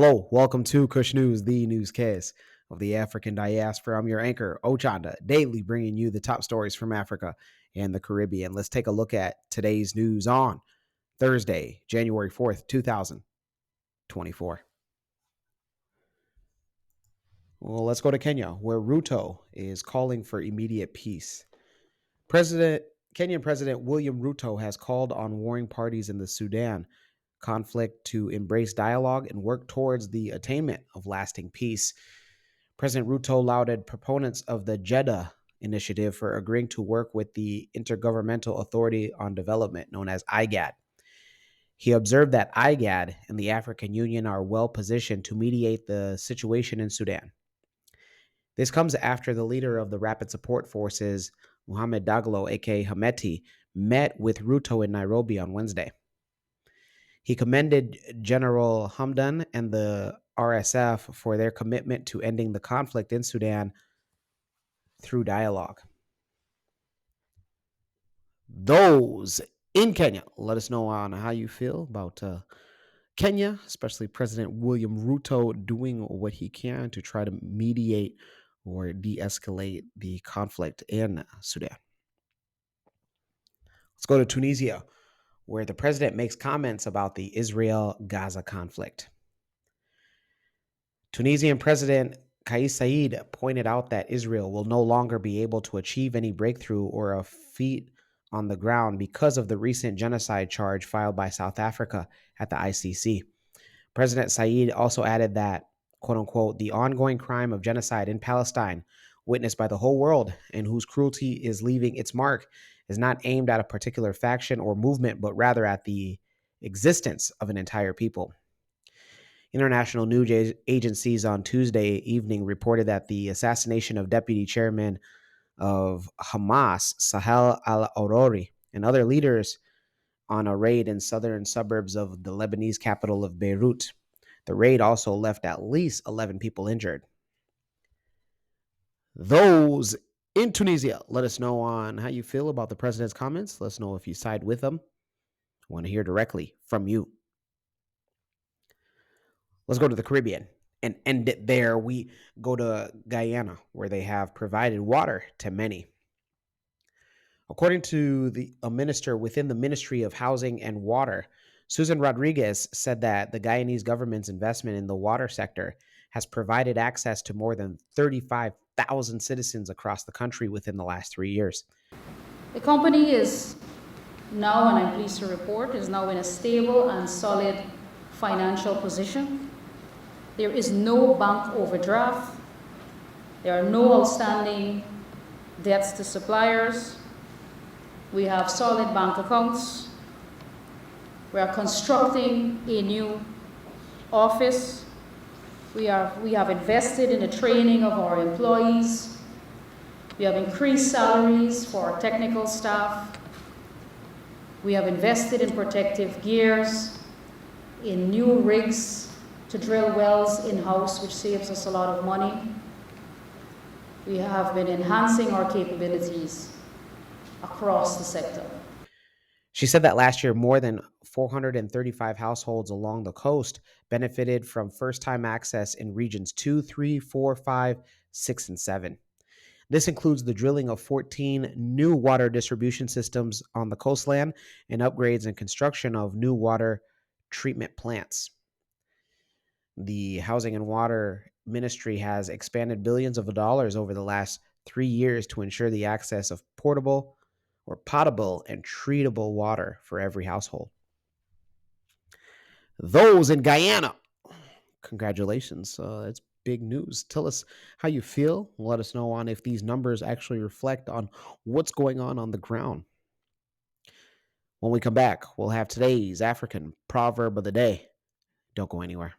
Hello, welcome to Kush News, the newscast of the African diaspora. I'm your anchor, Ochanda, daily bringing you the top stories from Africa and the Caribbean. Let's take a look at today's news on Thursday, January 4th, 2024. Well, let's go to Kenya, where Ruto is calling for immediate peace. Kenyan President William Ruto has called on warring parties in the Sudan conflict to embrace dialogue and work towards the attainment of lasting peace. President Ruto lauded proponents of the Jeddah initiative for agreeing to work with the Intergovernmental Authority on Development, known as IGAD. He observed that IGAD and the African Union are well positioned to mediate the situation in Sudan. This comes after the leader of the Rapid Support Forces, Mohamed Daglo, aka Hemeti, met with Ruto in Nairobi on Wednesday. He commended General Hamdan and the RSF for their commitment to ending the conflict in Sudan through dialogue. Those in Kenya, let us know on how you feel about Kenya, especially President William Ruto doing what he can to try to mediate or de-escalate the conflict in Sudan. Let's go to Tunisia, where the president makes comments about the Israel-Gaza conflict. Tunisian President Kais Saied pointed out that Israel will no longer be able to achieve any breakthrough or a feat on the ground because of the recent genocide charge filed by South Africa at the ICC. President Saied also added that, quote unquote, the ongoing crime of genocide in Palestine, witnessed by the whole world and whose cruelty is leaving its mark, is not aimed at a particular faction or movement, but rather at the existence of an entire people. International news agencies on Tuesday evening reported that the assassination of Deputy Chairman of Hamas, Sahel al-Arori, and other leaders on a raid in southern suburbs of the Lebanese capital of Beirut. The raid also left at least 11 people injured. Those in Tunisia, let us know on how you feel about the president's comments. Let us know if you side with them. I want to hear directly from you. Let's go to the Caribbean and end it there. We go to Guyana, where they have provided water to many. According to a minister within the Ministry of Housing and Water, Susan Rodriguez said that the Guyanese government's investment in the water sector has provided access to more than 35,000 citizens across the country within the last 3 years. The company is now, and I'm pleased to report, is now in a stable and solid financial position. There is no bank overdraft. There are no outstanding debts to suppliers. We have solid bank accounts. We are constructing a new office. We have invested in the training of our employees. We have increased salaries for our technical staff. We have invested in protective gears, in new rigs to drill wells in-house, which saves us a lot of money. We have been enhancing our capabilities across the sector. She said that last year, more than 435 households along the coast benefited from first-time access in regions 2, 3, 4, 5, 6, and 7. This includes the drilling of 14 new water distribution systems on the coastland and upgrades and construction of new water treatment plants. The Housing and Water Ministry has expanded billions of dollars over the last 3 years to ensure the access of potable and treatable water for every household. Those in Guyana, congratulations. It's big news. Tell us how you feel. Let us know on if these numbers actually reflect on what's going on the ground. When we come back, we'll have today's African proverb of the day. Don't go anywhere.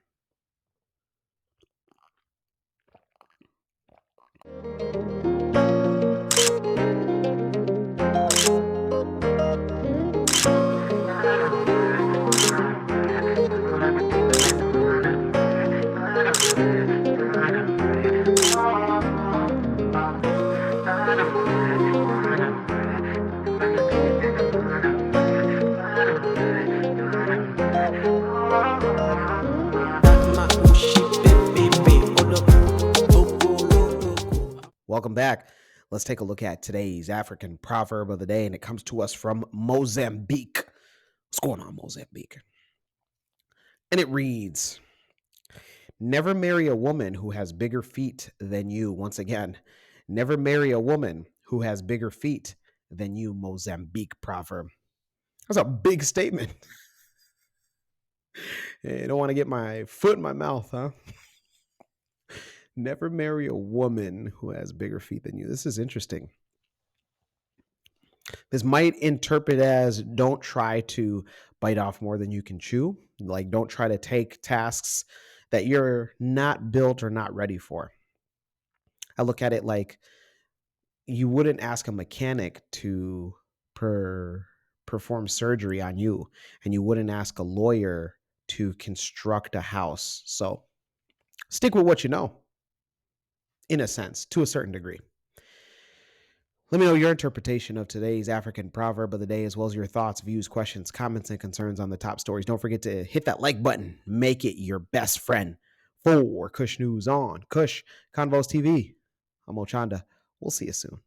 Welcome back. Let's take a look at today's African proverb of the day, and it comes to us from Mozambique. What's going on, Mozambique? And it reads, never marry a woman who has bigger feet than you. Once again, never marry a woman who has bigger feet than you, Mozambique proverb. That's a big statement. I don't want to get my foot in my mouth, huh? Never marry a woman who has bigger feet than you. This is interesting. This might interpret as don't try to bite off more than you can chew. Like, don't try to take tasks that you're not built or not ready for. I look at it like you wouldn't ask a mechanic to perform surgery on you, and you wouldn't ask a lawyer to construct a house. So stick with what you know, in a sense, to a certain degree. Let me know your interpretation of today's African proverb of the day, as well as your thoughts, views, questions, comments, and concerns on the top stories. Don't forget to hit that like button. Make it your best friend. For Kush News on Kush Convos TV, I'm Ochanda. We'll see you soon.